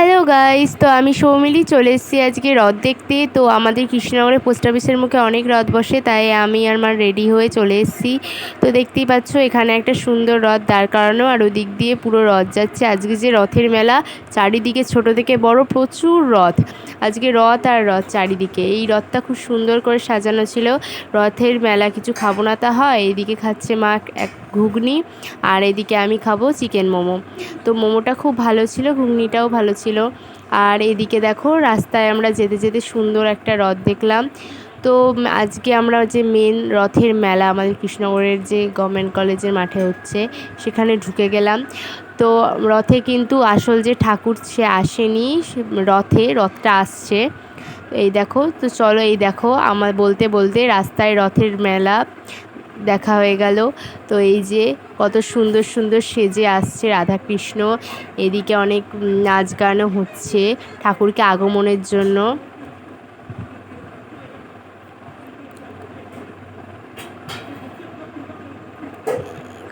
Hello guys, তো আমি সৌমিলি চলে এসেছি আজকে রথ দেখতে। তো আমাদের কৃষ্ণনগরের পোস্ট অফিসের মুখে অনেক রথ বসে, তাই আমি আর মা রেডি হয়ে চলে এসেছি। তো দেখতেই পাচ্ছ এখানে একটা সুন্দর রথ দাঁড় করানো, আর ওদিক দিয়ে পুরো রথ যাচ্ছে। আজকে যে রথের মেলা, চারিদিকে ছোট থেকে বড় প্রচুর রথ। আজকে রথ আর রথ চারিদিকে। এই রথটা খুব সুন্দর করে সাজানো ছিল। রথের মেলা কিছু খাবো না তা হয়, এদিকে খাচ্ছে মা এক ঘুগনি, আর এদিকে আমি খাবো চিকেন মোমো। তো মোমোটা খুব ভালো ছিল, ঘুগনিটাও ভালো ছিল। আর এদিকে দেখো রাস্তায় আমরা যেতে যেতে সুন্দর একটা রথ দেখলাম। তো আজকে আমরা যে মেন রথের মেলা আমাদের কৃষ্ণনগরের যে গভর্নমেন্ট কলেজের মাঠে হচ্ছে, সেখানে ঢুকে গেলাম। তো রথে কিন্তু আসল যে ঠাকুর সে আসেনি, রথটা আসছে। এই দেখো, তো চলো এই দেখো, আমার বলতে বলতে রাস্তায় রথের মেলা দেখা হয়ে গেল। তো এই যে কত সুন্দর সুন্দর সেজে আসছে রাধাকৃষ্ণ। এদিকে অনেক নাচ গানও হচ্ছে ঠাকুরকে আগমনের জন্য।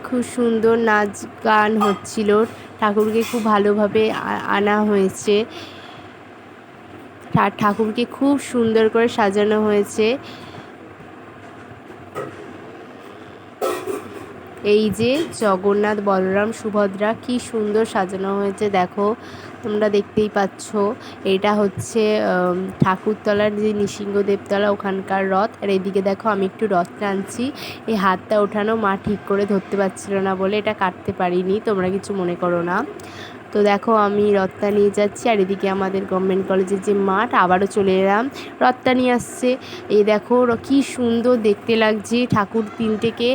খুব সুন্দর নাচ গান হচ্ছিল, ঠাকুরকে খুব ভালোভাবে আনা হয়েছে। ঠাকুরকে খুব সুন্দর করে সাজানো হয়েছে। এই যে জগন্নাথ, বলরাম, সুভদ্রা কি সুন্দর সাজানো হয়েছে দেখো, তোমরা দেখতেই পাচ্ছ। এটা হচ্ছে ঠাকুরতলার যে নৃসিংহদেবতলা ওখানকার রথ। আর এদিকে দেখো আমি একটু রথ টানছি, এই হাতটা ওঠানো মা ঠিক করে ধরতে পারছিল না বলে এটা কাটতে পারিনি, তোমরা কিছু মনে করো না। তো দেখো আমি রথটা নিয়ে যাচ্ছি, আর এদিকে আমাদের গভর্নমেন্ট কলেজের যে মাঠ, আবারও চলে এলাম, রথটা নিয়ে আসছে। এই দেখো কি সুন্দর দেখতে লাগছে ঠাকুর তিনটেকে।